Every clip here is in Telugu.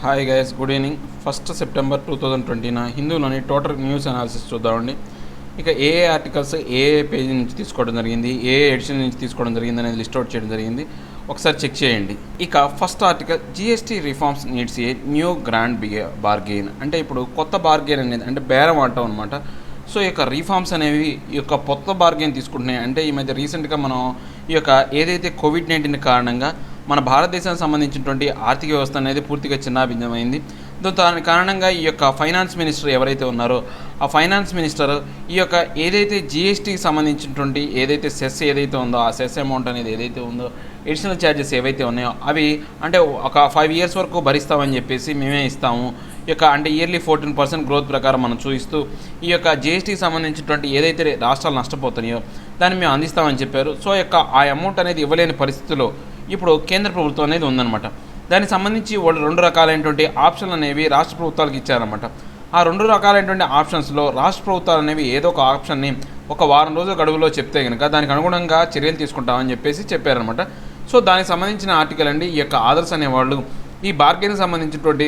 Hi guys, good evening. 1 September 2020 హిందూలోని టోటల్ న్యూస్ అనాలిసిస్ చూద్దామండి. ఇక ఏ ఆర్టికల్స్ ఏ పేజీ నుంచి తీసుకోవడం జరిగింది, ఏ ఎడిషన్ నుంచి తీసుకోవడం జరిగింది అనేది లిస్ట్ అవుట్ చేయడం జరిగింది. ఒకసారి చెక్ చేయండి. ఇక first article, GST reforms needs a new grand bargain. అంటే ఇప్పుడు కొత్త బార్గెయిన్ అనేది అంటే బేరం అంటాం అనమాట. సో ఈ యొక్క రీఫార్మ్స్ అనేవి ఈ యొక్క కొత్త బార్గెయిన్ తీసుకుంటున్నాయి. అంటే ఈ మధ్య రీసెంట్గా మనం ఈ యొక్క ఏదైతే కోవిడ్-19 కారణంగా మన భారతదేశానికి సంబంధించినటువంటి ఆర్థిక వ్యవస్థ అనేది పూర్తిగా చిన్నాభిన్నమైంది. దాని కారణంగా ఈ యొక్క ఫైనాన్స్ మినిస్టర్ ఎవరైతే ఉన్నారో ఆ ఫైనాన్స్ మినిస్టర్ ఈ యొక్క ఏదైతే జిఎస్టీకి సంబంధించినటువంటి ఏదైతే సెస్ ఏదైతే ఉందో ఆ సెస్ అమౌంట్ అనేది ఏదైతే ఉందో ఎడిషనల్ ఛార్జెస్ ఏవైతే ఉన్నాయో అవి అంటే ఒక 5 years వరకు భరిస్తామని చెప్పేసి మేమే ఇస్తాము. ఈ యొక్క అంటే ఇయర్లీ 14% గ్రోత్ ప్రకారం మనం చూపిస్తూ ఈ యొక్క జిఎస్టీకి సంబంధించినటువంటి ఏదైతే రాష్ట్రాలు నష్టపోతున్నాయో దాన్ని మేము అందిస్తామని చెప్పారు. సో యొక్క ఆ అమౌంట్ అనేది ఇవ్వలేని పరిస్థితిలో ఇప్పుడు కేంద్ర ప్రభుత్వం అనేది ఉందన్నమాట. దానికి సంబంధించి వాళ్ళు 2 రకాలైనటువంటి ఆప్షన్లు అనేవి రాష్ట్ర ప్రభుత్వాలకు ఇచ్చారన్నమాట. ఆ 2 రకాలైనటువంటి ఆప్షన్స్లో రాష్ట్ర ప్రభుత్వాలు అనేవి ఏదో ఒక ఆప్షన్ని ఒక వారం రోజుల గడువులో చెప్తే కనుక దానికి అనుగుణంగా చర్యలు తీసుకుంటామని చెప్పేసి చెప్పారనమాట. సో దానికి సంబంధించిన ఆర్టికల్ అండి. ఈ యొక్క ఆదర్శ్ అనేవాళ్ళు ఈ బార్గెన్కి సంబంధించినటువంటి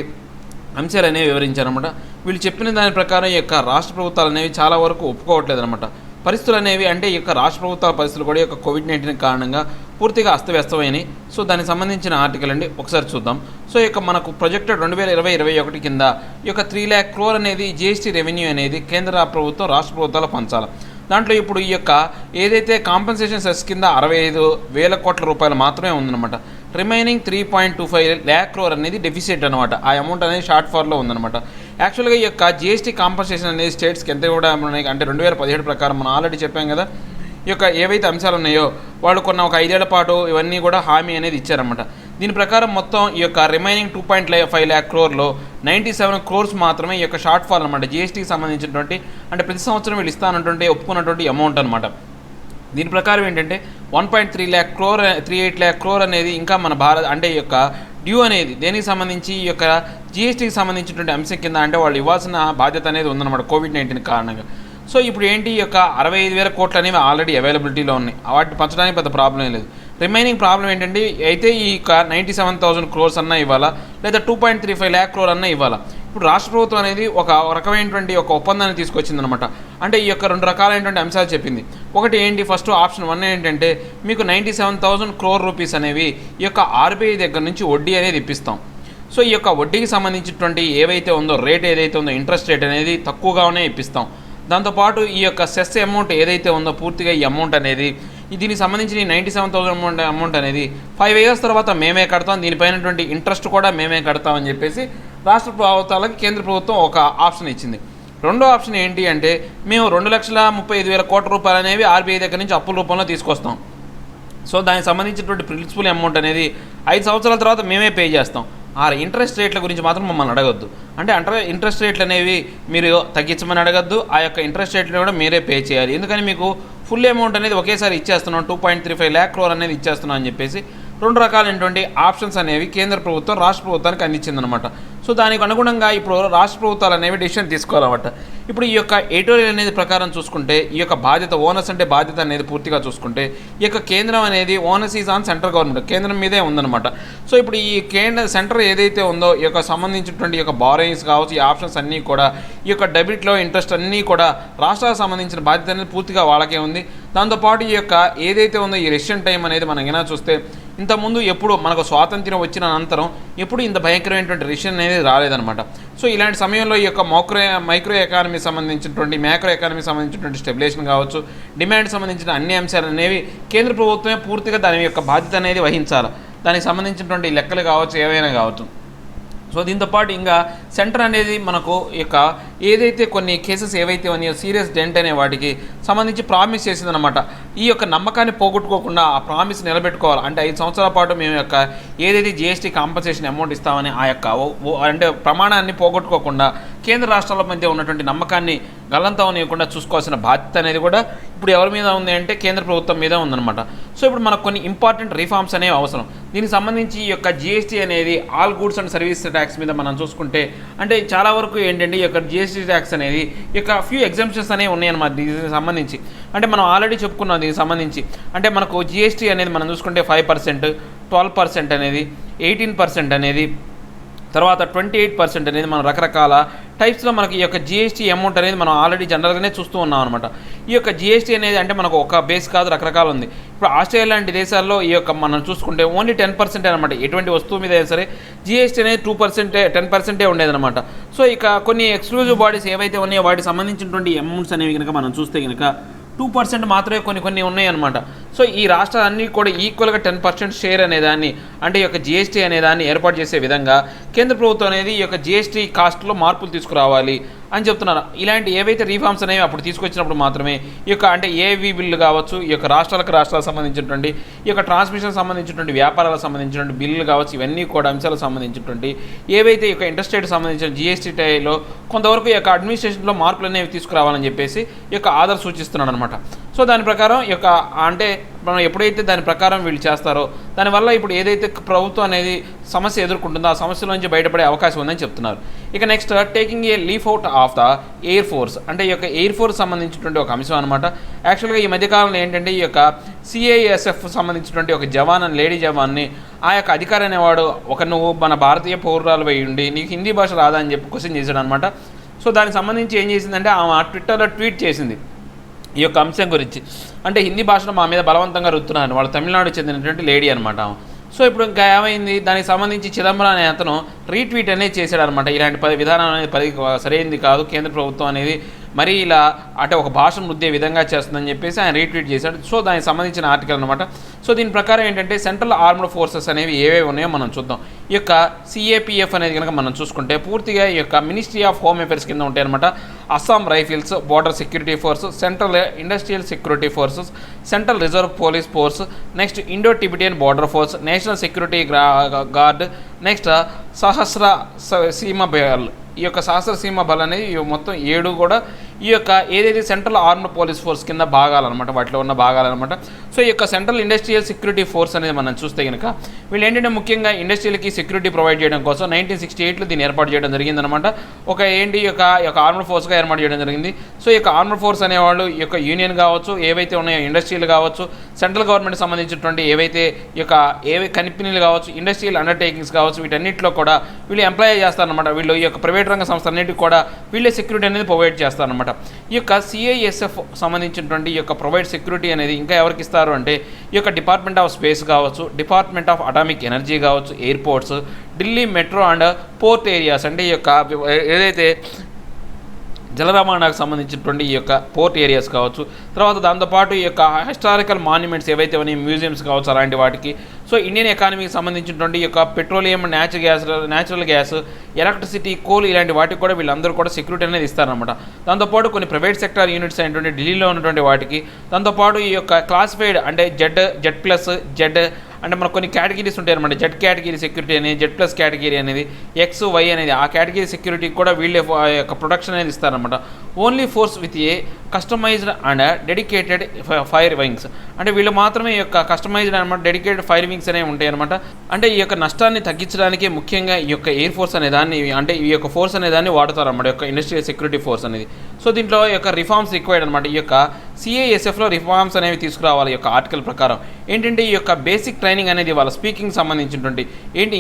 అంశాలు అనేవి వివరించారనమాట. వీళ్ళు చెప్పిన దాని ప్రకారం ఈ యొక్క రాష్ట్ర ప్రభుత్వాలు అనేవి చాలా వరకు ఒప్పుకోవట్లేదు అనమాట. పరిస్థితులు అనేవి అంటే ఈ యొక్క రాష్ట్ర ప్రభుత్వాల పరిస్థితులు కూడా ఈ యొక్క కోవిడ్-19 కారణంగా పూర్తిగా అస్తవ్యస్తమైనవి. సో దానికి సంబంధించిన ఆర్టికల్ అండి, ఒకసారి చూద్దాం. సో ఈ యొక్క మనకు ప్రొజెక్టెడ్ 2020-21 కింద ఈ యొక్క 3 lakh crore అనేది జిఎస్టీ రెవెన్యూ అనేది కేంద్ర ప్రభుత్వం రాష్ట్ర ప్రభుత్వాలు పంచాలి. దాంట్లో ఇప్పుడు ఈ యొక్క ఏదైతే కాంపెన్సేషన్ సెస్ కింద 65,000 కోట్ల రూపాయలు మాత్రమే ఉందన్నమాట. రిమైనింగ్ 3.25 lakh crore అనేది డెఫిసిట్ అనమాట. ఆ అమౌంట్ అనేది షార్ట్ ఫాల్లో ఉందన్నమాట. యాక్చువల్గా ఈ యొక్క జిఎస్టీ కాంపెన్సేషన్ అనేది స్టేట్స్కి ఎంత కూడా ఉన్నాయి అంటే 2017 ప్రకారం మనం ఆల్రెడీ చెప్పాం కదా. ఈ యొక్క ఏవైతే అంశాలు ఉన్నాయో వాళ్ళు కొన్న ఒక 5 ఏళ్ల పాటు ఇవన్నీ కూడా హామీ అనేది ఇచ్చారన్నమాట. దీని ప్రకారం మొత్తం ఈ యొక్క రిమైనింగ్ 2.5 lakh crore 97 crores మాత్రమే ఈ యొక్క షార్ట్ ఫాల్ అనమాట. జిఎస్టీకి సంబంధించినటువంటి అంటే ప్రతి సంవత్సరం వీళ్ళు ఇస్తానటువంటి ఒప్పుకున్నటువంటి అమౌంట్ అనమాట. దీని ప్రకారం ఏంటంటే 38 lakh crore అనేది ఇంకా మన భారత్ అంటే ఈ యొక్క డ్యూ అనేది దేనికి సంబంధించి ఈ యొక్క జిఎస్టీకి సంబంధించినటువంటి అంశం కింద అంటే వాళ్ళు ఇవ్వాల్సిన బాధ్యత అనేది ఉందన్నమాట కోవిడ్-19 కారణంగా. సో ఇప్పుడు ఏంటి ఈ యొక్క 65,000 కోట్లు అనేవి ఆల్రెడీ అవైలబిలిటీలో ఉన్నాయి. వాటిని పంచడానికి పెద్ద ప్రాబ్లం లేదు. రిమైనింగ్ ప్రాబ్లం ఏంటంటే అయితే ఈ యొక్క 97,000 crores అన్నా ఇవ్వాలా లేదా 2.35 lakh crore అన్నా ఇవ్వాలా. ఇప్పుడు రాష్ట్ర ప్రభుత్వం అనేది ఒక రకమైనటువంటి ఒక ఒప్పందాన్ని తీసుకొచ్చిందనమాట. అంటే ఈ యొక్క 2 రకాలైనటువంటి అంశాలు చెప్పింది. ఒకటి ఏంటి, ఫస్ట్ ఆప్షన్ 1 ఏంటంటే మీకు 97,000 crore రూపీస్ అనేవి ఈ యొక్క ఆర్బీఐ దగ్గర నుంచి వడ్డీ అనేది ఇప్పిస్తాం. సో ఈ యొక్క వడ్డీకి సంబంధించినటువంటి ఏవైతే ఉందో రేట్ ఏదైతే ఉందో ఇంట్రెస్ట్ రేట్ అనేది తక్కువగానే ఇప్పిస్తాం. దాంతోపాటు ఈ యొక్క సెస్ అమౌంట్ ఏదైతే ఉందో పూర్తిగా ఈ అమౌంట్ అనేది దీనికి సంబంధించిన 97,000 అమౌంట్ అనేది 5 years తర్వాత మేమే కడతాం, దీనిపైనటువంటి ఇంట్రెస్ట్ కూడా మేమే కడతామని చెప్పేసి రాష్ట్ర ప్రభుత్వాలకి కేంద్ర ప్రభుత్వం ఒక ఆప్షన్ ఇచ్చింది. రెండో ఆప్షన్ ఏంటి అంటే మేము 2,35,000 కోట్ల రూపాయలు అనేవి ఆర్బీఐ దగ్గర నుంచి అప్పుల రూపంలో తీసుకొస్తాం. సో దానికి సంబంధించినటువంటి ప్రిన్సిపల్ అమౌంట్ అనేది 5 సంవత్సరాల తర్వాత మేమే పే చేస్తాం. ఆ ఇంట్రెస్ట్ రేట్ల గురించి మాత్రం మమ్మల్ని అడగద్దు. అంటే ఇంట్రెస్ట్ రేట్లు అనేవి మీరు తగ్గించమని అడగద్దు. ఆ యొక్క ఇంట్రెస్ట్ రేట్లు కూడా మీరే పే చేయాలి. ఎందుకని మీకు ఫుల్ అమౌంట్ అనేది ఒకేసారి ఇచ్చేస్తున్నాం, 2.35 lakh crore అనేది ఇచ్చేస్తున్నాం అని చెప్పేసి 2 రకాలైనటువంటి ఆప్షన్స్ అనేవి కేంద్ర ప్రభుత్వం రాష్ట్ర ప్రభుత్వానికి అందించిందనమాట. సో దానికి అనుగుణంగా ఇప్పుడు రాష్ట్ర ప్రభుత్వాలు అనేవి డిసిషన్ తీసుకోవాలన్నమాట. ఇప్పుడు ఈ యొక్క ఎడిటోరియల్ అనేది ప్రకారం చూసుకుంటే ఈ యొక్క బాధ్యత ఓనర్స్ అంటే బాధ్యత అనేది పూర్తిగా చూసుకుంటే ఈ యొక్క కేంద్రం అనేది owners is on central government, కేంద్రం మీదే ఉందన్నమాట. సో ఇప్పుడు ఈ సెంటర్ ఏదైతే ఉందో ఈ యొక్క సంబంధించినటువంటి ఈ యొక్క బారోయింగ్స్ కావచ్చు, ఈ ఆప్షన్స్ అన్నీ కూడా ఈ యొక్క డెబిట్లో ఇంట్రెస్ట్ అన్నీ కూడా రాష్ట్రాలకు సంబంధించిన బాధ్యత అనేది పూర్తిగా వాళ్ళకే ఉంది. దాంతోపాటు ఈ యొక్క ఏదైతే ఉందో ఈ రెసిషన్ టైం అనేది మనం ఏమైనా చూస్తే ఇంతకుముందు ఎప్పుడు మనకు స్వాతంత్ర్యం వచ్చిన అనంతరం ఎప్పుడు ఇంత భయంకరమైనటువంటి రెసిషన్ అనేది రాలేదన్నమాట. సో ఇలాంటి సమయంలో ఈ యొక్క మైక్రో ఎకానమీ సంబంధించినటువంటి మ్యాక్రో ఎకానమీ సంబంధించినటువంటి స్టెబిలేషన్ కావచ్చు, డిమాండ్ సంబంధించిన అన్ని అంశాలు అనేవి కేంద్ర ప్రభుత్వమే పూర్తిగా దాని యొక్క బాధ్యత అనేది వహించాలి. దానికి సంబంధించినటువంటి లెక్కలు కావచ్చు, ఏవైనా కావచ్చు. సో దీంతోపాటు ఇంకా సెంటర్ అనేది మనకు యొక్క ఏదైతే కొన్ని కేసెస్ ఏవైతే ఉన్నాయో సీరియస్ డెంట్ అనే వాటికి సంబంధించి ప్రామిస్ చేసిందనమాట. ఈ యొక్క నమ్మకాన్ని పోగొట్టుకోకుండా ఆ ప్రామిస్ నిలబెట్టుకోవాలి. అంటే 5 సంవత్సరాల పాటు మేము యొక్క ఏదైతే జిఎస్టీ కాంపన్సేషన్ అమౌంట్ ఇస్తామని ఆ యొక్క అంటే ప్రమాణాన్ని పోగొట్టుకోకుండా కేంద్ర రాష్ట్రాల మధ్య ఉన్నటువంటి నమ్మకాన్ని గల్లంతవనివ్వకుండా చూసుకోవాల్సిన బాధ్యత అనేది కూడా ఇప్పుడు ఎవరి మీద ఉంది అంటే కేంద్ర ప్రభుత్వం మీద ఉందన్నమాట. సో ఇప్పుడు మనకు కొన్ని ఇంపార్టెంట్ రిఫార్మ్స్ అనేవి అవసరం. దీనికి సంబంధించి ఈ యొక్క జిఎస్టీ అనేది all goods and service tax మీద మనం చూసుకుంటే అంటే చాలా వరకు ఏంటంటే ఈ యొక్క జిఎస్టీ ట్యాక్స్ అనేది ఈ యొక్క ఫ్యూ ఎగ్జామ్షన్స్ అనేవి ఉన్నాయన్నమాట. దీనికి సంబంధించి అంటే మనం ఆల్రెడీ చెప్పుకున్నాం. దీనికి సంబంధించి అంటే మనకు జిఎస్టీ అనేది మనం చూసుకుంటే 5%, 12% అనేది, 18% అనేది, తర్వాత 28% అనేది మనం రకరకాల టైప్స్లో మనకి ఈ యొక్క జిఎస్టీ అమౌంట్ అనేది మనం ఆల్రెడీ జనరల్గానే చూస్తూ ఉన్నాం అనమాట. ఈ యొక్క జిఎస్టీ అనేది అంటే మనకు ఒక బేస్ కాదు, రకరకాలు ఉంది. ఇప్పుడు ఆస్ట్రేలియా లాంటి దేశాల్లో ఈ యొక్క మనం చూసుకుంటే ఓన్లీ 10% అనమాట. ఎటువంటి వస్తువు మీద అయినా సరే జిఎస్టీ అనేది 2%, 10% ఉండేదన్నమాట. సో ఇక కొన్ని ఎక్స్క్లూజివ్ బాడీస్ ఏవైతే ఉన్నాయో వాటికి సంబంధించినటువంటి అమౌంట్స్ అనేవి కనుక మనం చూస్తే కనుక 2% మాత్రమే కొన్ని ఉన్నాయన్నమాట. సో ఈ రాష్ట్రాలన్నీ కూడా ఈక్వల్గా 10% షేర్ అనేదాన్ని అంటే ఈ యొక్క జిఎస్టీ అనేదాన్ని ఏర్పాటు చేసే విధంగా కేంద్ర ప్రభుత్వం అనేది ఈ యొక్క జిఎస్టీ కాస్ట్లో మార్పులు తీసుకురావాలి అని చెప్తున్నారు. ఇలాంటి ఏవైతే రీఫార్మ్స్ అనేవి అప్పుడు తీసుకొచ్చినప్పుడు మాత్రమే ఈ యొక్క అంటే ఏవి బిల్లు కావచ్చు, ఈ యొక్క రాష్ట్రాలకు సంబంధించినటువంటి ఈ యొక్క ట్రాన్స్మిషన్ సంబంధించినటువంటి వ్యాపారాలకు సంబంధించినటువంటి బిల్లులు కావచ్చు, ఇవన్నీ కూడా అంశాలకు సంబంధించినటువంటి ఏవైతే ఈ యొక్క ఇంటర్స్టేట్ సంబంధించిన జిఎస్టీలో కొంతవరకు ఈ యొక్క అడ్మినిస్ట్రేషన్లో మార్పులు అనేవి తీసుకురావాలని చెప్పేసి ఈ యొక్క ఆధార్ సూచిస్తున్నాడు అనమాట. సో దాని ప్రకారం ఈ యొక్క అంటే మనం ఎప్పుడైతే దాని ప్రకారం వీళ్ళు చేస్తారో దానివల్ల ఇప్పుడు ఏదైతే ప్రభుత్వం అనేది సమస్య ఎదుర్కొంటుందో ఆ సమస్య నుంచి బయటపడే అవకాశం ఉందని చెప్తున్నారు. ఇక next taking a leaf out of the air force అంటే ఈ యొక్క ఎయిర్ ఫోర్స్ సంబంధించినటువంటి ఒక అంశం అనమాట. యాక్చువల్గా ఈ మధ్యకాలంలో ఏంటంటే ఈ యొక్క సిఐఎస్ఎఫ్ సంబంధించినటువంటి ఒక జవాన్ అని లేడీ జవాన్ని ఆ యొక్క అధికారి అనేవాడు నువ్వు మన భారతీయ పౌరురాలు అయి ఉండి నీకు హిందీ భాష రాదా అని చెప్పి క్వశ్చన్ చేశాడు అనమాట. సో దానికి సంబంధించి ఏం చేసిందంటే ఆమె ట్విట్టర్లో ట్వీట్ చేసింది ఈ యొక్క అంశం గురించి. అంటే హిందీ భాషను మా మీద బలవంతంగా రుతున్నారు, వాళ్ళు తమిళనాడు చెందినటువంటి లేడీ అనమాట. సో ఇప్పుడు ఇంకా ఏమైంది, దానికి సంబంధించి చిదంబరం అనే అతను రీట్వీట్ అనేది చేశాడు అనమాట. ఇలాంటి విధానం అనేది సరైనది కాదు, కేంద్ర ప్రభుత్వం అనేది మరి ఇలా అంటే ఒక భాషను రుద్దే విధంగా చేస్తుందని చెప్పేసి ఆయన రీట్వీట్ చేశాడు. సో దానికి సంబంధించిన ఆర్టికల్ అనమాట. సో దీని ప్రకారం ఏంటంటే సెంట్రల్ ఆర్మ్డ్ ఫోర్సెస్ అనేవి ఏవేవి ఉన్నాయో మనం చూద్దాం. ఈ యొక్క సిఏపిఎఫ్ అనేది కనుక మనం చూసుకుంటే పూర్తిగా ఈ యొక్క మినిస్ట్రీ ఆఫ్ హోమ్ అఫేర్స్ కింద ఉంటాయి అనమాట. Assam rifles, border security force, central industrial security forces, central reserve police force, next Indo Tibetan border force, national security guard, next Sashastra Seema Bal. ఈ యొక్క సహస్ర సీమ బల్ అనేది మొత్తం 7 కూడా ఈ యొక్క ఏదైతే సెంట్రల్ ఆర్మ్డ్ పోలీస్ ఫోర్స్ కింద భాగాలన్నమాట, వాటిలో ఉన్న భాగాలన్నమాట. సో ఈ యొక్క సెంట్రల్ ఇండస్ట్రియల్ సెక్యూరిటీ ఫోర్స్ అనేది మనం చూస్తే కనుక వీళ్ళు ఏంటంటే ముఖ్యంగా ఇండస్ట్రియల్కి సెక్యూరిటీ ప్రొవైడ్ చేయడం కోసం 1968లో దీన్ని ఏర్పాటు చేయడం జరిగిందనమాట. ఈ యొక్క ఆర్మ్డ్ ఫోర్స్గా ఏర్పాటు చేయడం జరిగింది. సో ఈ యొక్క ఆర్మ్డ్ ఫోర్స్ అనేవాళ్ళు ఈ యొక్క యూనియన్ కావచ్చు, ఏవైతే ఉన్నాయో ఇండస్ట్రియల్ కావచ్చు, సెంట్రల్ గవర్నమెంట్ సంబంధించినటువంటి ఏవైతే ఏవి కంపెనీలు కావచ్చు, ఇండస్ట్రియల్ అండర్టేకింగ్స్ కావచ్చు, వీటన్నిటిలో కూడా వీళ్ళు ఎంప్లాయ్ చేస్తారనమాట. వీళ్ళు ఈ యొక్క ప్రైవేట్ రంగ సంస్థ అన్నిటికీ కూడా వీళ్ళే సెక్యూరిటీ అనేది ప్రొవైడ్ చేస్తారనమాట. ఈ యొక్క సిఐఎస్ఎఫ్ సంబంధించినటువంటి ఈ యొక్క ప్రొవైడ్ సెక్యూరిటీ అనేది ఇంకా ఎవరికి ఇస్తారు అంటే ఈ యొక్క డిపార్ట్మెంట్ ఆఫ్ స్పేస్ కావచ్చు, డిపార్ట్మెంట్ ఆఫ్ అటామిక్ ఎనర్జీ కావచ్చు, airports, Delhi metro and port areas అంటే ఈ యొక్క ఏదైతే జల రవాణాకు సంబంధించినటువంటి ఈ యొక్క పోర్ట్ ఏరియాస్ కావచ్చు, తర్వాత దాంతోపాటు ఈ యొక్క హిస్టారికల్ మాన్యుమెంట్స్ ఏవైతే ఉన్నాయి మ్యూజియంస్ కావచ్చు అలాంటి వాటికి. సో ఇండియన్ ఎకానమీకి సంబంధించినటువంటి ఈ యొక్క petroleum, natural gas, electricity, coal ఇలాంటి వాటికి కూడా వీళ్ళందరూ కూడా సెక్యూరిటీ అనేది ఇస్తారనమాట. దాంతోపాటు కొన్ని ప్రైవేట్ సెక్టార్ యూనిట్స్ అయినటువంటి ఢిల్లీలో ఉన్నటువంటి వాటికి, దాంతోపాటు ఈ యొక్క క్లాసిఫైడ్ అంటే జెడ్ ప్లస్ జెడ్ అంటే మనకు కొన్ని కేటగిరీస్ ఉంటాయి అనమాట. జెడ్ కేటగిరీ సెక్యూరిటీ అనేది, జెడ్ ప్లస్ కేటగిరీ అనేది, ఎక్స్ వై అనేది ఆ కేటగిరీ సెక్యూరిటీకి కూడా వీళ్ళే యొక్క ప్రొటెక్షన్ అనేది ఇస్తారనమాట. Only force with a customised and dedicated fire wings అంటే వీళ్ళు మాత్రమే ఈ యొక్క కస్టమైజ్డ్ అనమాట డెడికేటెడ్ ఫైర్ వింగ్స్ అనేవి ఉంటాయి అనమాట. అంటే ఈ యొక్క నష్టాన్ని తగ్గించడానికి ముఖ్యంగా ఈ యొక్క ఎయిర్ ఫోర్స్ అనే దాన్ని అంటే ఈ యొక్క ఫోర్స్ అనే దాన్ని వాడతారు అనమాట, యొక్క ఇండస్ట్రియల్ సెక్యూరిటీ ఫోర్స్ అనేది. సో దీంట్లో ఈ యొక్క రిఫార్మ్స్ రిక్వైర్డ్ అనమాట. ఈ యొక్క సిఐఎస్ఎఫ్లో రిఫార్మ్స్ అనేవి తీసుకురావాలి. ఈ యొక్క ఆర్టికల్ ప్రకారం ఏంటంటే ఈ యొక్క బేసిక్ ట్రైనింగ్ అనేది వాళ్ళ స్పీకింగ్ సంబంధించినటువంటి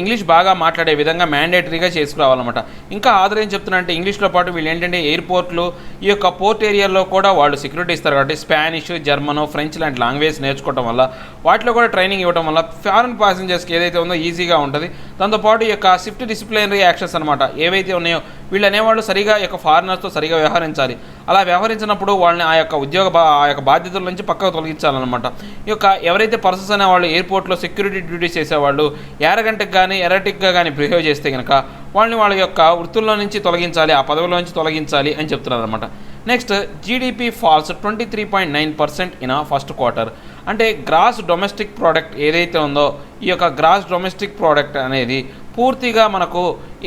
ఇంగ్లీష్ బాగా మాట్లాడే విధంగా మ్యాండేటరీగా చేసుకురావాలన్నమాట. ఇంకా ఆధార్ ఏం చెప్తున్నా అంటే ఇంగ్లీష్లో పాటు వీళ్ళు ఏంటంటే ఎయిర్పోర్ట్లు, ఈ యొక్క పోర్ట్ ఏరియాలో కూడా వాళ్ళు సెక్యూరిటీ ఇస్తారు కాబట్టి స్పానిష్, జర్మన్, ఫ్రెంచ్ లాంటి లాంగ్వేజ్ నేర్చుకోవడం వల్ల వాటిలో కూడా ట్రైనింగ్ ఇవ్వడం వల్ల ఫారెన్ ప్యాసింజర్స్కి ఏదైతే ఉందో ఈజీగా ఉంటుంది. దాంతోపాటు ఈ యొక్క స్విఫ్ట్ డిసిప్లినరీ యాక్షన్స్ అనమాట ఏవైతే ఉన్నాయో వీళ్ళు అనేవాళ్ళు సరిగా ఈ యొక్క ఫారినర్స్తో సరిగా వ్యవహరించాలి. అలా వ్యవహరించినప్పుడు వాళ్ళని ఆ యొక్క బాధ్యతల నుంచి పక్కకు తొలగించాలన్నమాట. ఈ యొక్క ఎవరైతే పర్సన్స్ అనేవాళ్ళు ఎయిర్పోర్ట్లో సెక్యూరిటీ డ్యూటీస్ చేసేవాళ్ళు ఎరటిక్గా కానీ బిహేవ్ చేస్తే కనుక వాళ్ళ యొక్క వృత్తుల్లో నుంచి తొలగించాలి, ఆ పదవుల నుంచి తొలగించాలి అని చెప్తున్నారు అనమాట. Next GDP falls 23.9% in first quarter అంటే గ్రాస్ డొమెస్టిక్ ప్రోడక్ట్ ఏదైతే ఉందో ఈ యొక్క గ్రాస్ డొమెస్టిక్ ప్రోడక్ట్ అనేది పూర్తిగా మనకు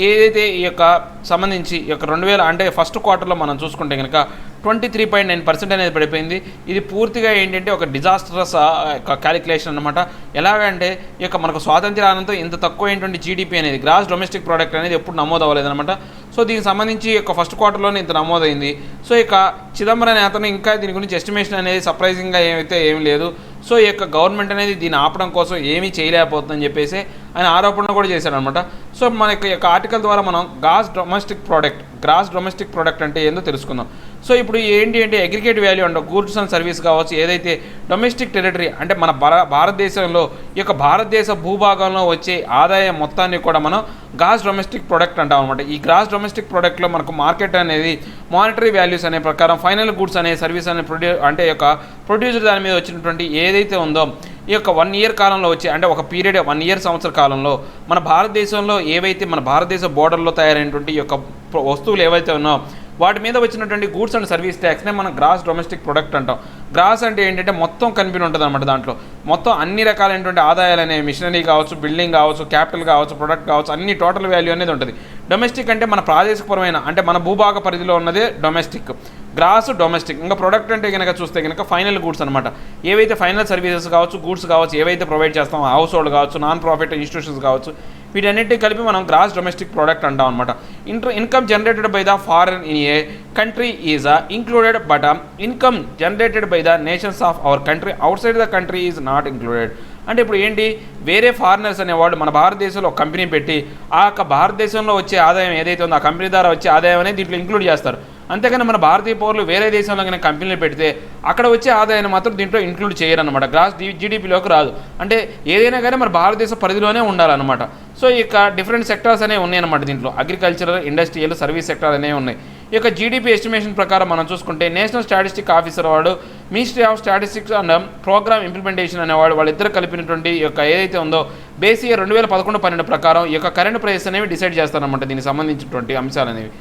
ఏదైతే ఈ యొక్క సంబంధించి ఈ యొక్క 2000 అంటే ఫస్ట్ క్వార్టర్లో మనం చూసుకుంటే కనుక 23.9% అనేది పడిపోయింది. ఇది పూర్తిగా ఏంటంటే ఒక డిజాస్టరస్ క్యాలిక్యులేషన్ అనమాట. ఎలాగంటే ఈ యొక్క మనకు స్వాతంత్ర్యానంతో ఇంత తక్కువ ఏంటంటే జీడిపి అనేది గ్రాస్ డొమెస్టిక్ ప్రోడక్ట్ అనేది ఎప్పుడు నమోదు అవ్వలేదన్నమాట. సో దీనికి సంబంధించి యొక్క ఫస్ట్ క్వార్టర్లోనే ఇంత నమోదైంది. సో ఇక చిదంబరం నేతను ఇంకా దీని గురించి ఎస్టిమేషన్ అనేది సర్ప్రైజింగ్గా ఏమీ లేదు. సో ఈ యొక్క గవర్నమెంట్ అనేది దీన్ని ఆపడం కోసం ఏమీ చేయలేకపోతుందని చెప్పేసి ఆయన ఆరోపణ కూడా చేశాడు అనమాట. సో మనకి యొక్క ఆర్టికల్ ద్వారా మనం గ్రాస్ డొమెస్టిక్ ప్రోడక్ట్ అంటే ఏందో తెలుసుకుందాం. సో ఇప్పుడు ఏంటి అంటే అగ్రిగేట్ వాల్యూ అంటే గూడ్స్ అండ్ సర్వీస్ కావచ్చు, ఏదైతే డొమెస్టిక్ టెరిటరీ అంటే మన భారతదేశంలో ఈ యొక్క భారతదేశ భూభాగంలో వచ్చే ఆదాయం మొత్తాన్ని కూడా మనం గ్రాస్ డొమెస్టిక్ ప్రోడక్ట్ అంటాం అనమాట. ఈ గ్రాస్ డొమెస్టిక్ ప్రోడక్ట్లో మనకు మార్కెట్ అనేది మానిటరీ వాల్యూస్ అనే ప్రకారం ఫైనల్ గూడ్స్ అనే సర్వీస్ అనే ప్రొడ్యూసర్ దాని మీద వచ్చినటువంటి ఏదైతే ఉందో ఈ యొక్క 1 ఇయర్ కాలంలో వచ్చే అంటే ఒక పీరియడ్ 1 ఇయర్ సంవత్సర కాలంలో మన భారతదేశంలో ఏవైతే మన భారతదేశ బోర్డర్లో తయారైనటువంటి ఈ యొక్క వస్తువులు ఏవైతే ఉన్నాయో వాటి మీద వచ్చినటువంటి గూడ్స్ అండ్ సర్వీస్ ట్యాక్స్నే మనం గ్రాస్ డొమెస్టిక్ ప్రొడక్ట్ అంటాం. గ్రాస్ అంటే ఏంటంటే మొత్తం కలిపి ఉంటుంది అనమాట. దాంట్లో మొత్తం అన్ని రకాలైనటువంటి ఆదాయాలు అనేవి మిషనరీ కావచ్చు, బిల్డింగ్ కావచ్చు, క్యాపిటల్ కావచ్చు, ప్రొడక్ట్ కావచ్చు, అన్ని టోటల్ వాల్యూ అనేది ఉంటుంది. డొమెస్టిక్ అంటే మన ప్రాదేశికపరమైన అంటే మన భూభాగ పరిధిలో ఉన్నదే డొమెస్టిక్. Gross domestic. ఇంకా ప్రొడక్ట్ అంటే కనుక చూస్తే కనుక ఫైనల్ గూడ్స్ అనమాట. ఏవైతే ఫైనల్ సర్వీసెస్ కావచ్చు, గూడ్స్ కావచ్చు, ఏవైతే ప్రొవైడ్ చేస్తామో హౌస్ హోల్డ్ కావచ్చు, నాన్ ప్రాఫిట్ ఇన్స్టిట్యూషన్స్ కావచ్చు, వీటన్నిటిని కలిపి మనం గ్రాస్ డొమెస్టిక్ ప్రోడక్ట్ అంటాం అనమాట. Income generated by the foreign in a country is included, but income generated by the nations of our country outside the country is not included. అంటే ఇప్పుడు ఏంటి, వేరే ఫారినర్స్ అనేవాళ్ళు మన భారతదేశంలో ఒక కంపెనీ పెట్టి ఆ యొక్క భారతదేశంలో వచ్చే ఆదాయం ఏదైతే ఉందో ఆ కంపెనీ ద్వారా వచ్చే ఆదాయం అనేది దీంట్లో ఇంక్లూడ్ చేస్తారు. అంతేకాని మన భారతీయ పౌరులు వేరే దేశంలో కనుక కంపెనీలు పెడితే అక్కడ వచ్చే ఆదాయాన్ని మాత్రం దీంట్లో ఇంక్లూడ్ చేయరన్నమాట. గ్రాస్ జీడీపీలోకి రాదు. అంటే ఏదైనా కానీ మన భారతదేశ పరిధిలోనే ఉండాలన్నమాట. సో ఈ యొక్క డిఫరెంట్ సెక్టార్స్ అనేవి ఉన్నాయన్నమాట. దీంట్లో అగ్రికల్చరల్, ఇండస్ట్రియల్, సర్వీస్ సెక్టార్ అనేవి ఉన్నాయి. ఈ యొక్క జీడీపీ ఎస్టిమేషన్ ప్రకారం మనం చూసుకుంటే నేషనల్ స్టాటిస్టిక్ ఆఫీసర్ వాడు, ministry of statistics and programme implementation అనేవాడు, వాళ్ళిద్దరు కలిపినటువంటి ఈ యొక్క ఏదైతే ఉందో బేస్ ఇయర్ 2011-12 ప్రకారం ఈ యొక్క కరెంట్ ప్రైస్ అనేవి డిసైడ్ చేస్తారన్నమాట. దీనికి సంబంధించినటువంటి అంశాలు అనేవి.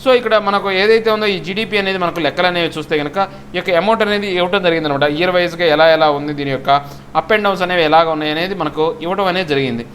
సో ఇక్కడ మనకు ఏదైతే ఉందో ఈ జీడీపీ అనేది మనకు లెక్కలు అనేవి చూస్తే కనుక ఈ యొక్క అమౌంట్ అనేది ఇవ్వడం జరిగింది అనమాట. ఇయర్ వైజ్గా ఎలా ఉంది, దీని యొక్క అప్ అండ్ డౌన్స్ అనేవి ఎలాగ ఉన్నాయి అనేది మనకు ఇవ్వడం అనేది జరిగింది.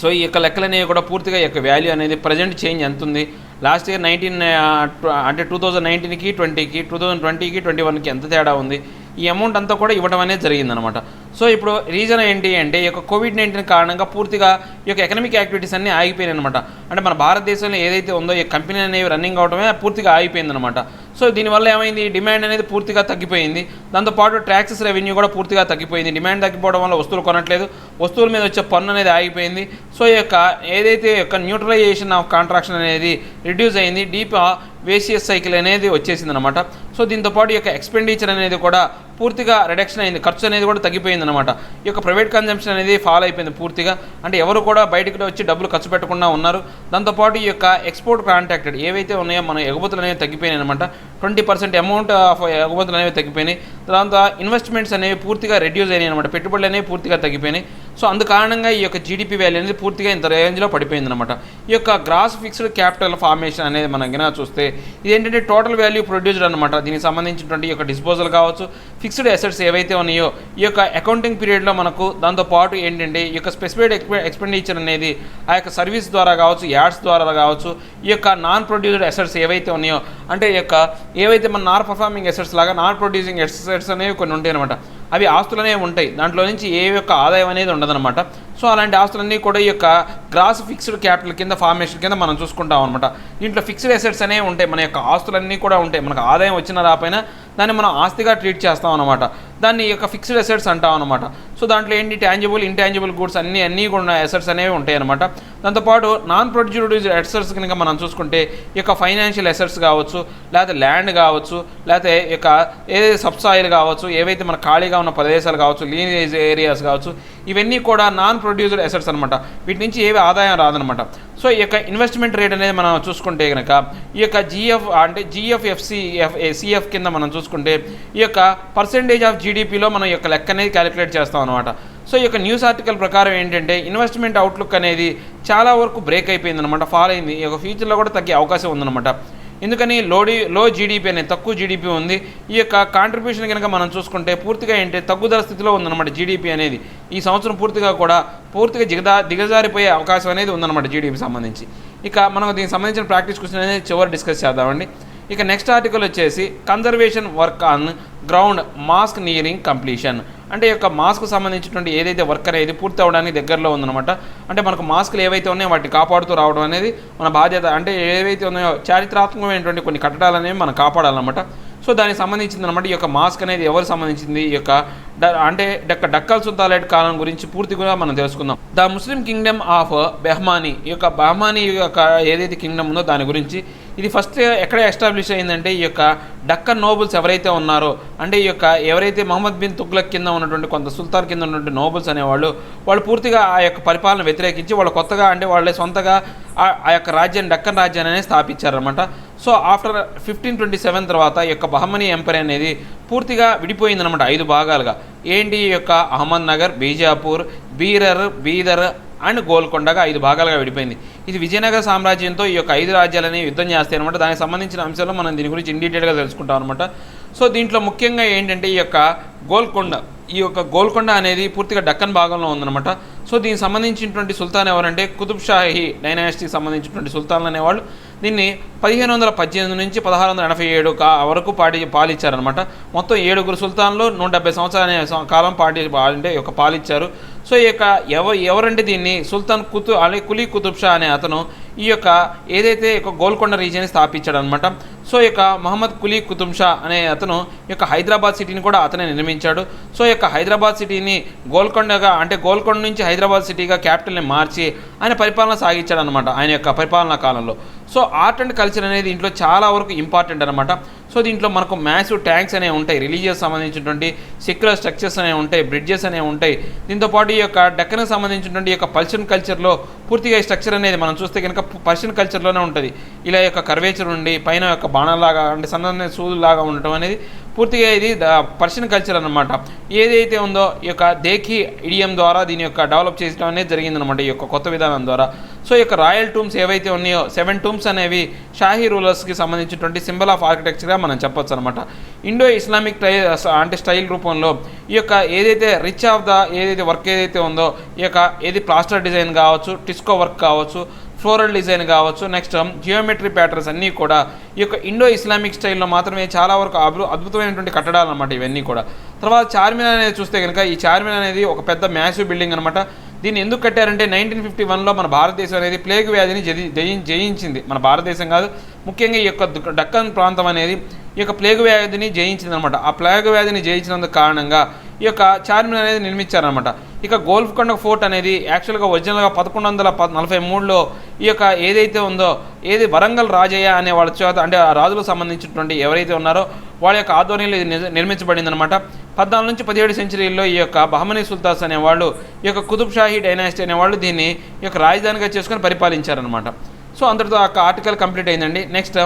సో ఈ యొక్క లెక్కలు అనేవి కూడా పూర్తిగా ఈ యొక్క వాల్యూ అనేది ప్రజెంట్ చేంజ్ ఎంత ఉంది, లాస్ట్ ఇయర్ 2019కి 20కి 2020కి 2021కి ఎంత తేడా ఉంది, ఈ అమౌంట్ అంతా కూడా ఇవ్వడం అనేది జరిగిందనమాట. సో ఇప్పుడు రీజన్ ఏంటి అంటే ఈ యొక్క కోవిడ్-19 కారణంగా పూర్తిగా ఈ యొక్క ఎకనామిక్ యాక్టివిటీస్ అన్నీ ఆగిపోయినాయి అనమాట. అంటే మన భారతదేశంలో ఏదైతే ఉందో ఈ కంపెనీ అనేవి రన్నింగ్ అవడమే పూర్తిగా ఆగిపోయిందనమాట. సో దీనివల్ల ఏమైంది, డిమాండ్ అనేది పూర్తిగా తగ్గిపోయింది. దాంతోపాటు ట్యాక్సెస్ రెవెన్యూ కూడా పూర్తిగా తగ్గిపోయింది. డిమాండ్ తగ్గిపోవడం వల్ల వస్తువులు కొనట్లేదు, వస్తువుల మీద వచ్చే పన్ను అనేది ఆగిపోయింది. సో ఈ యొక్క ఏదైతే యొక్క న్యూట్రలైజేషన్ ఆఫ్ కాంట్రాక్షన్ అనేది రిడ్యూస్ అయింది, డీప్ వేసియస్ సైకిల్ అనేది వచ్చేసింది అనమాట. సో దీంతోపాటు ఈ యొక్క ఎక్స్పెండిచర్ అనేది కూడా పూర్తిగా రిడక్షన్ అయింది, ఖర్చు అనేది కూడా తగ్గిపోయింది అనమాట. ఈ యొక్క ప్రైవేట్ కన్జంప్షన్ అనేది ఫాలో అయిపోయింది పూర్తిగా. అంటే ఎవరు కూడా బయటకు వచ్చి డబ్బులు ఖర్చు పెట్టకుండా ఉన్నారు. దాంతోపాటు ఈ యొక్క ఎక్స్పోర్ట్ కాంట్రాక్టెడ్ ఏవైతే ఉన్నాయో మన ఎగుమతులు అనేవి తగ్గిపోయినాయి అనమాట. 20% అమౌంట్ ఆఫ్ ఎగుమతులు అనేవి తగ్గిపోయినాయి. దాంతో ఇన్వెస్ట్మెంట్స్ అనేవి పూర్తిగా రెడ్యూస్ అయినాయి అనమాట. పెట్టుబడులు అనేవి పూర్తిగా తగ్గిపోయినాయి. సో అందుకారణంగా ఈ యొక్క జీడీపీ వాల్యూ అనేది పూర్తిగా ఇంత రేంజ్లో పడిపోయింది అనమాట. ఈ యొక్క గ్రాస్ ఫిక్స్డ్ క్యాపిటల్ ఫార్మేషన్ అనేది మనం గినా చూస్తే ఇదేంటంటే టోటల్ వాల్యూ ప్రొడ్యూస్డ్ అనమాట. దీనికి సంబంధించినటువంటి ఈ యొక్క డిస్పోజల్ కావచ్చు, ఫిక్స్డ్ అసెట్స్ ఏవైతే ఉన్నాయో ఈ యొక్క అకౌంటింగ్ పీరియడ్లో మనకు దాంతోపాటు ఏంటంటే ఈ యొక్క స్పెసిఫైడ్ ఎక్స్పెండిచర్ అనేది ఆ యొక్క సర్వీస్ ద్వారా కావచ్చు, యాడ్స్ ద్వారా కావచ్చు, ఈ యొక్క నాన్ ప్రొడ్యూస్డ్ అసెట్స్ ఏవైతే ఉన్నాయో అంటే ఈ యొక్క ఏవైతే మన నాన్ పర్ఫార్మింగ్ అసెట్స్ లాగా నాన్ ప్రొడ్యూసింగ్ అసెట్స్ అనేవి కొన్ని ఉంటాయి అనమాట. అవి ఆస్తులు అనేవి ఉంటాయి, దాంట్లో నుంచి ఏ యొక్క ఆదాయం అనేది ఉండదన్నమాట. సో అలాంటి ఆస్తులన్నీ కూడా ఈ యొక్క గ్రాస్ ఫిక్స్డ్ క్యాపిటల్ కింద ఫార్మేషన్ కింద మనం చూసుకుంటాం అనమాట. దీంట్లో ఫిక్స్డ్ అసెట్స్ అనేవి ఉంటాయి, మన యొక్క ఆస్తులన్నీ కూడా ఉంటాయి. మనకు ఆదాయం వచ్చిన రాపైనా దాన్ని మనం ఆస్తిగా ట్రీట్ చేస్తాం అనమాట. దాన్ని ఈ యొక్క ఫిక్స్డ్ అసెట్స్ అంటాం అనమాట. సో దాంట్లో ఏంటి టాంజిబుల్, ఇంటాంజిబుల్ గూడ్స్ అన్నీ కూడా అసెట్స్ అనేవి ఉంటాయి అనమాట. దాంతోపాటు నాన్ ప్రొడ్యూస్డ్ అసెట్స్ కనుక మనం చూసుకుంటే ఈ యొక్క ఫైనాన్షియల్ అసెట్స్ కావచ్చు, లేకపోతే ల్యాండ్ కావచ్చు, లేకపోతే ఈ యొక్క ఏదైతే సబ్సాయిల్ కావచ్చు, ఏవైతే మన ఖాళీగా ఉన్న ప్రదేశాలు కావచ్చు, లీనేజ్ ఏరియాస్ కావచ్చు, ఇవన్నీ కూడా నాన్ ప్రొడ్యూస్డ్ అసెట్స్ అనమాట. వీటి నుంచి ఏవి ఆదాయం రాదనమాట. సో ఈ యొక్క ఇన్వెస్ట్మెంట్ రేట్ అనేది మనం చూసుకుంటే కనుక ఈ యొక్క సిఎఫ్ కింద మనం చూసుకుంటే ఈ యొక్క పర్సెంటేజ్ ఆఫ్ జీడీపీలో మనం ఈ యొక్క లెక్క అనేది క్యాలిక్యులేట్ చేస్తాం అనమాట. సో ఈ యొక్క న్యూస్ ఆర్టికల్ ప్రకారం ఏంటంటే ఇన్వెస్ట్మెంట్ అవుట్లుక్ అనేది చాలా వరకు బ్రేక్ అయిపోయింది అనమాట, ఫాల్ అయింది. ఈ యొక్క ఫ్యూచర్లో కూడా తగ్గే అవకాశం ఉందన్నమాట. ఎందుకని లో జీడీపీ అనేది తక్కువ జీడీపీ ఉంది. ఈ యొక్క కాంట్రిబ్యూషన్ కనుక మనం చూసుకుంటే పూర్తిగా ఏంటి తగ్గుదల స్థితిలో ఉందన్నమాట జీడీపీ అనేది. ఈ సంవత్సరం పూర్తిగా దిగజారిపోయే అవకాశం అనేది ఉందన్నమాట జీడీపీ సంబంధించి. ఇక మనం దీనికి సంబంధించిన ప్రాక్టీస్ క్వశ్చన్ అనేది చివరి డిస్కస్ చేద్దామండి. ఇక నెక్స్ట్ ఆర్టికల్ వచ్చేసి conservation work on ground mask nearing completion. అంటే ఈ యొక్క మాస్క్ సంబంధించినటువంటి ఏదైతే వర్క్ అనేది పూర్తి అవడానికి దగ్గరలో ఉందన్నమాట. అంటే మనకు మాస్కులు ఏవైతే ఉన్నాయో వాటిని కాపాడుతూ రావడం అనేది మన బాధ్యత. అంటే ఏవైతే ఉన్నాయో చారిత్రాత్మకమైనటువంటి కొన్ని కట్టడాలు అనేవి మనం కాపాడాలన్నమాట. సో సో దానికి సంబంధించింది అనమాట. ఈ యొక్క మాస్క్ అనేది ఎవరు సంబంధించింది, ఈ యొక్క అంటే డక్కల్ సుల్తానేట్ కాలం గురించి పూర్తిగా మనం తెలుసుకుందాం. ద ముస్లిం కింగ్డమ్ ఆఫ్ బెహ్మానీ, ఈ యొక్క బహమానీ యొక్క ఏదైతే కింగ్డమ్ ఉందో దాని గురించి ఇది ఫస్ట్ ఎక్కడ ఎస్టాబ్లిష్ అయిందంటే ఈ యొక్క డక్కన్ నోబుల్స్ ఎవరైతే ఉన్నారో, అంటే ఈ యొక్క ఎవరైతే మహమ్మద్ బిన్ తుగ్లక్ కింద ఉన్నటువంటి కొంత సుల్తాన్ కింద ఉన్నటువంటి నోబుల్స్ అనేవాళ్ళు వాళ్ళు పూర్తిగా ఆ యొక్క పరిపాలన వ్యతిరేకించి వాళ్ళు కొత్తగా అంటే వాళ్ళే సొంతగా ఆ యొక్క రాజ్యాన్ని డక్కన్ రాజ్యాన్ని అనేది స్థాపించారనమాట. సో ఆఫ్టర్ 1527 తర్వాత ఈ యొక్క బహమనీ ఎంపైర్ అనేది పూర్తిగా విడిపోయిందనమాట 5 భాగాలుగా. ఏంటి ఈ యొక్క అహ్మద్ నగర్, బీజాపూర్, బీదర్ అండ్ గోల్కొండగా 5 భాగాలుగా విడిపోయింది. ఇది విజయనగర సామ్రాజ్యంతో ఈ యొక్క 5 రాజ్యాలని యుద్ధం చేస్తాయి అనమాట. దానికి సంబంధించిన అంశాలు మనం దీని గురించి ఇన్ డీటెయిల్గా తెలుసుకుంటాం అనమాట. సో దీంట్లో ముఖ్యంగా ఏంటంటే ఈ యొక్క గోల్కొండ అనేది పూర్తిగా డక్కన్ భాగంలో ఉందన్నమాట. సో దీనికి సంబంధించినటువంటి సుల్తాన్ ఎవరంటే కుతుబ్ షాహీ డైనాసిటీకి సంబంధించినటువంటి సుల్తాన్లు అనేవాళ్ళు దీన్ని 1518 నుంచి 1687 వరకు పాలించారనమాట. మొత్తం 7 సుల్తాన్లు 170 సంవత్సరాల అనే కాలం పాలించారు. సో ఈ యొక్క ఎవరంటే దీన్ని సుల్తాన్ కులీ కుతుబ్ షా అనే అతను ఈ యొక్క ఏదైతే గోల్కొండ రీజియన్ని స్థాపించాడు అనమాట. సో ఈ యొక్క మహమ్మద్ కులీ కుతుబ్ షా అనే అతను ఈ యొక్క హైదరాబాద్ సిటీని కూడా అతనే నిర్మించాడు. సో ఈ యొక్క హైదరాబాద్ సిటీని గోల్కొండ నుంచి హైదరాబాద్ సిటీగా క్యాపిటల్ని మార్చి ఆయన పరిపాలన సాగించాడు అనమాట ఆయన యొక్క పరిపాలనా కాలంలో. సో ఆర్ట్ అండ్ కల్చర్ అనేది దీంట్లో చాలా వరకు ఇంపార్టెంట్ అనమాట. సో దీంట్లో మనకు మ్యాసివ్ ట్యాంక్స్ అనేవి ఉంటాయి, రిలీజియస్ సంబంధించినటువంటి సెక్యులర్ స్ట్రక్చర్స్ అనేవి ఉంటాయి, బ్రిడ్జెస్ అనేవి ఉంటాయి. దీంతోపాటు ఈ యొక్క డక్కన్కి సంబంధించినటువంటి ఈ యొక్క పర్షియన్ కల్చర్లో పూర్తిగా ఈ స్ట్రక్చర్ అనేది మనం చూస్తే కనుక పర్షియన్ కల్చర్లోనే ఉంటుంది. ఇలా యొక్క కర్వేచర్ ఉండి పైన యొక్క బాణాలాగా అంటే సన్న సూదులాగా ఉండటం అనేది పూర్తిగా ఇది పర్షియన్ కల్చర్ అనమాట. ఏదైతే ఉందో ఈ యొక్క దేఖీ ఇడియం ద్వారా దీని యొక్క డెవలప్ చేయడం అనేది జరిగిందనమాట ఈ యొక్క కొత్త విధానం ద్వారా. సో ఈ యొక్క రాయల్ టూమ్స్ ఏవైతే ఉన్నాయో 7 టూమ్స్ అనేవి షాహీ రూలర్స్కి సంబంధించినటువంటి సింబల్ ఆఫ్ ఆర్కిటెక్చర్గా మనం చెప్పొచ్చు అనమాట. ఇండో ఇస్లామిక్ స్టైల్ రూపంలో ఈ యొక్క ఏదైతే రిచ్ ఆఫ్ ద ఏదైతే వర్క్ ఏదైతే ఉందో ఈ యొక్క ఏది ప్లాస్టర్ డిజైన్ కావచ్చు, టిస్కో వర్క్ కావచ్చు, ఫ్లోరల్ డిజైన్ కావచ్చు, నెక్స్ట్ జియోమెట్రీ ప్యాటర్న్స్ అన్నీ కూడా ఈ యొక్క ఇండో ఇస్లామిక్ స్టైల్లో మాత్రమే చాలా వరకు అద్భుతమైనటువంటి కట్టడాలు అనమాట ఇవన్నీ కూడా. తర్వాత చార్మినార్ అనేది చూస్తే కనుక ఈ చార్మినార్ అనేది ఒక పెద్ద మ్యాసివ్ బిల్డింగ్ అనమాట. దీన్ని ఎందుకు కట్టారంటే 1951లో మన భారతదేశం అనేది ప్లేగ్ వ్యాధిని జయించింది. మన భారతదేశం కాదు, ముఖ్యంగా ఈ యొక్క డక్కన్ ప్రాంతం అనేది ఈ యొక్క ప్లేగ్ వ్యాధిని జయించింది అనమాట. ఆ ప్లేగ్ వ్యాధిని జయించినందుకు కారణంగా ఈ యొక్క చార్మినార్ అనేది నిర్మించారనమాట. ఇక గోల్కొండ ఫోర్ట్ అనేది యాక్చువల్గా ఒరిజినల్గా 1143లో ఈ యొక్క ఏదైతే ఉందో వరంగల్ రాజయ్య అనే వాళ్ళ చేత అంటే ఆ రాజులకు సంబంధించినటువంటి ఎవరైతే ఉన్నారో వాళ్ళ యొక్క ఆధ్వర్యంలో ఇది నిర్మించబడింది అనమాట. 14 నుంచి 17 సెంచరీల్లో ఈ యొక్క బహమనీ సుల్తాన్స్ అనేవాళ్ళు ఈ యొక్క కుతుబ్ షాహీ డైనాసిటీ అనేవాళ్ళు దీన్ని ఈ యొక్క రాజధానిగా చేసుకొని పరిపాలించారనమాట. సో అంతటితో ఆ ఆర్టికల్ కంప్లీట్ అయిందండి. నెక్స్ట్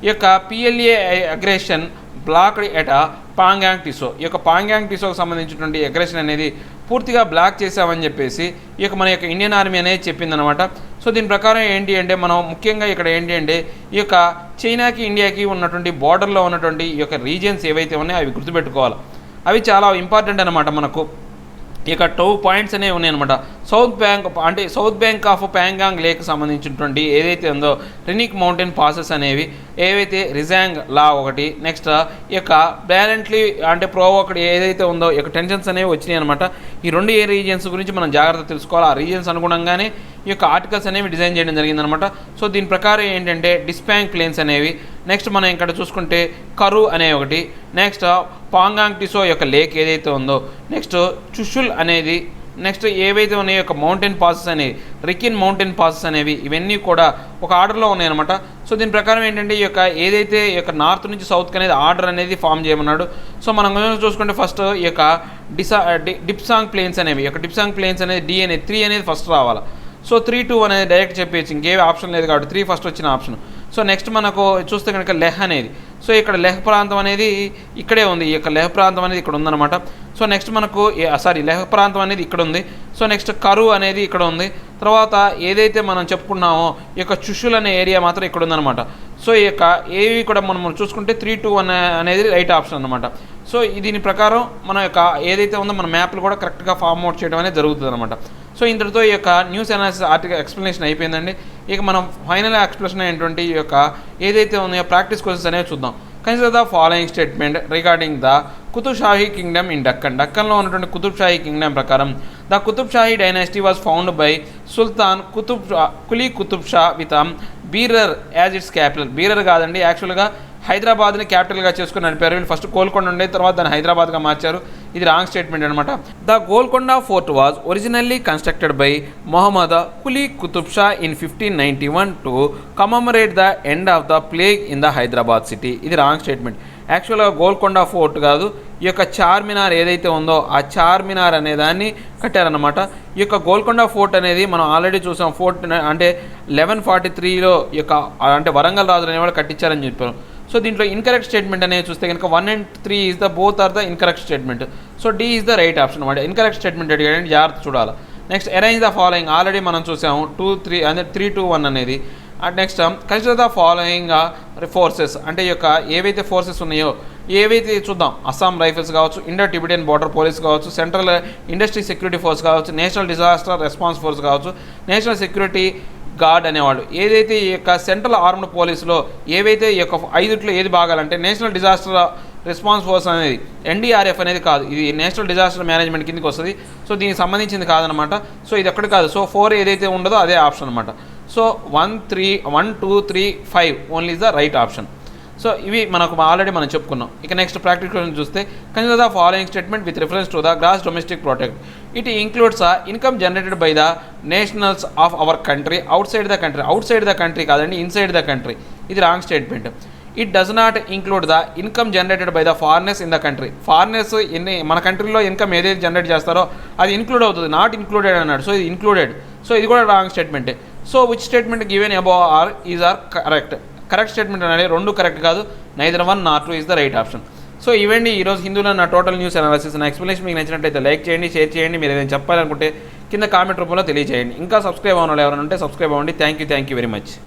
ఈ యొక్క PLA అగ్రెషన్ బ్లాక్డ్ ఎట్ పాంగ్యాంగ్ టిసో, ఈ యొక్క పాంగ్యాంగ్ టిసోకి సంబంధించినటువంటి అగ్రెషన్ అనేది పూర్తిగా బ్లాక్ చేసామని చెప్పేసి ఈ యొక్క మన యొక్క ఇండియన్ ఆర్మీ అనేది చెప్పిందనమాట. సో దీని ప్రకారం ఏంటి అంటే మనం ముఖ్యంగా ఇక్కడ ఏంటి అంటే ఈ యొక్క చైనాకి ఇండియాకి ఉన్నటువంటి బార్డర్లో ఉన్నటువంటి ఈ యొక్క రీజియన్స్ ఏవైతే ఉన్నాయో అవి గుర్తుపెట్టుకోవాలి. అవి చాలా ఇంపార్టెంట్ అనమాట. మనకు ఇక 2 పాయింట్స్ అనేవి ఉన్నాయన్నమాట. South bank of Pangong lake సంబంధించినటువంటి ఏదైతే ఉందో రినిక్ మౌంటైన్ పాసెస్ అనేవి ఏవైతే రిజాంగ్ లా ఒకటి, నెక్స్ట్ ఈ యొక్క బ్యాలెంట్లీ అంటే ఒకటి ఏదైతే ఉందో ఈ యొక్క టెన్షన్స్ అనేవి వచ్చినాయి అనమాట. ఈ 2 రీజియన్స్ గురించి మనం జాగ్రత్త తెలుసుకోవాలి. ఆ రీజియన్స్ అనుగుణంగానే ఈ యొక్క ఆర్టికల్స్ అనేవి డిజైన్ చేయడం జరిగిందనమాట. సో దీని ప్రకారం ఏంటంటే డిస్పాంగ్ ప్లేన్స్ అనేవి, నెక్స్ట్ మనం ఇక్కడ చూసుకుంటే కరు అనే ఒకటి, నెక్స్ట్ పాంగాంగ్ టిసో యొక్క లేక్ ఏదైతే ఉందో, నెక్స్ట్ చుషుల్ అనేది, నెక్స్ట్ ఏవైతే ఉన్నాయో యొక్క మౌంటైన్ పాసెస్ అనేవి రికిన్ మౌంటైన్ పాసెస్ అనేవి ఇవన్నీ కూడా ఒక ఆర్డర్లో ఉన్నాయన్నమాట. సో దీని ప్రకారం ఏంటంటే ఈ యొక్క ఏదైతే ఈ యొక్క నార్త్ నుంచి సౌత్కి అనేది ఆర్డర్ అనేది ఫామ్ చేయమన్నాడు. సో మనం చూసుకుంటే ఫస్ట్ ఈ యొక్క డిప్సాంగ్ ప్లేన్స్ అనేవి, ఈ యొక్క డిప్సాంగ్ ప్లేన్స్ అనేది D 3 అనేది ఫస్ట్ రావాలి. సో 3, 2 అనేది డైరెక్ట్ చెప్పేసి ఇంకేవి ఆప్షన్ లేదు కాబట్టి 3 ఫస్ట్ వచ్చిన ఆప్షన్. సో నెక్స్ట్ మనకు చూస్తే కనుక లెహ్ అనేది, సో ఇక్కడ లెహ్ ప్రాంతం అనేది ఇక్కడే ఉంది, ఈ యొక్క లెహ్ ప్రాంతం అనేది ఇక్కడ ఉందన్నమాట. సో నెక్స్ట్ మనకు లెహ్ ప్రాంతం అనేది ఇక్కడ ఉంది. సో నెక్స్ట్ కరు అనేది ఇక్కడ ఉంది. తర్వాత ఏదైతే మనం చెప్పుకున్నామో ఈ యొక్క చుషుల్ అనే ఏరియా మాత్రం ఇక్కడ ఉందన్నమాట. సో ఈ యొక్క ఏవి కూడా మనం చూసుకుంటే 3, 2 అనేది రైట్ ఆప్షన్ అనమాట. సో దీని ప్రకారం మన యొక్క ఏదైతే ఉందో మన మ్యాప్లు కూడా కరెక్ట్గా ఫామ్ అవుట్ చేయడం అనేది జరుగుతుంది అనమాట. సో ఇంతటితో ఈ యొక్క న్యూస్ అనాలిసిస్ ఆర్టికల్ ఎక్స్ప్లెనేషన్ అయిపోయిందండి. ఇక మనం ఫైనల్ ఎక్స్ప్లెనేషన్ అయినటువంటి ఈ యొక్క ఏదైతే ఉన్నాయో ప్రాక్టీస్ క్వశ్చన్స్ అనేవి చూద్దాం. Consider the following statement regarding the Qutb Shahi kingdom in Deccan. డక్కన్లో ఉన్నటువంటి కుతుబ్ షాహీ కింగ్డమ్ ప్రకారం the Qutb Shahi dynasty was found by Sultan Quli Qutb Shah with Bidar as its capital. Bidar కాదండి, యాక్చువల్గా హైదరాబాద్ని క్యాపిటల్గా చేసుకుని నడిపారు. వీళ్ళు ఫస్ట్ గోల్కొండ ఉండే, తర్వాత దాన్ని హైదరాబాద్గా మార్చారు. ఇది రాంగ్ స్టేట్మెంట్ అనమాట. The Golconda fort was originally constructed by Muhammad Quli Qutb Shah in 1591 to commemorate the end of the plague in the Hyderabad city. ఇది రాంగ్ స్టేట్మెంట్. యాక్చువల్గా గోల్కొండ ఫోర్ట్ కాదు, ఈ యొక్క చార్మినార్ ఏదైతే ఉందో ఆ చార్మినార్ అనే దాన్ని కట్టారనమాట. ఈ యొక్క గోల్కొండ ఫోర్ట్ అనేది మనం ఆల్రెడీ చూసాం. ఫోర్ట్ అంటే 1143లో ఈ యొక్క అంటే వరంగల్ రాజులు అనేవాళ్ళు కట్టించారని చెప్పారు. సో దీంట్లో ఇన్కరెక్ట్ స్టేట్మెంట్ అనేది చూస్తే కనుక 1 and 3 is the both are the incorrect statement. So D is the right option అనమాట. ఇన్కరెక్ట్ స్టేట్మెంట్ అడిగాడంటే జాగ్రత్త చూడాలి. Next arrange the following already మనం చూసాము 2, 3 అంటే 3, 2, 1 అనేది. And next consider the following forces అంటే ఈ యొక్క ఏవైతే ఫోర్సెస్ ఉన్నాయో ఏవైతే చూద్దాం. అస్సాం రైఫిల్స్ కావచ్చు, ఇండో టిబెటియన్ బార్డర్ పోలీస్ కావచ్చు, సెంట్రల్ ఇండస్ట్రీ సెక్యూరిటీ ఫోర్స్ కావచ్చు, నేషనల్ డిజాస్టర్ రెస్పాన్స్ ఫోర్స్ కావచ్చు, నేషనల్ సెక్యూరిటీ గార్డ్ అనేవాళ్ళు. ఏదైతే ఈ యొక్క సెంట్రల్ ఆర్మ్డ్ పోలీసులో ఏవైతే ఈ యొక్క 5 ఏది భాగాలంటే నేషనల్ డిజాస్టర్ రెస్పాన్స్ ఫోర్స్ అనేది ఎన్డీఆర్ఎఫ్ అనేది కాదు, ఇది నేషనల్ డిజాస్టర్ మేనేజ్మెంట్ కిందకి వస్తుంది. సో దీనికి సంబంధించింది కాదనమాట. సో ఇది ఎక్కడి కాదు. సో 4 ఏదైతే ఉండదో అదే ఆప్షన్ అనమాట. So 1, 2, 3, 5 only is the right option. So ఇవి మనకు ఆల్రెడీ మనం చెప్పుకున్నాం. ఇక నెక్స్ట్ ప్రాక్టికల్ చూస్తే consider the following statement with reference to the gross domestic product. It includes income generated by the nationals of our country outside the country. Outside the country కాదండి, ఇన్సైడ్ ద కంట్రీ. ఇది wrong statement. It does not include the income generated by the foreigners in the country. Foreigners మన కంట్రీలో ఇన్కమ్ ఏదైతే జనరేట్ చేస్తారో అది ఇన్క్లూడ్ అవుతుంది, నాట్ ఇన్క్లూడెడ్ అన్నాడు. సో ఇది ఇన్క్లూడెడ్. సో ఇది కూడా రాంగ్ స్టేట్మెంటే. So which statement given above are is are correct. Correct statement అనేది 2 కరెక్ట్ కాదు, neither 1 nor 2 is the right option. So ఇవండి ఈరోజు హిందూలో నా టోటల్ న్యూస్ అనాలిసిస్. నా ఎక్స్ప్లెనేషన్ మీకు నచ్చినట్లయితే లైక్ చేయండి, షేర్ చేయండి. మీరు ఏదైనా చెప్పాలనుకుంటే కింద కామెంట్ రూపంలో తెలియజేయండి. ఇంకా సబ్స్క్రైబ్ అవ్వని వాళ్ళు ఎవరైనా ఉంటే సబ్స్క్రైబ్ అవ్వండి. Thank you very much.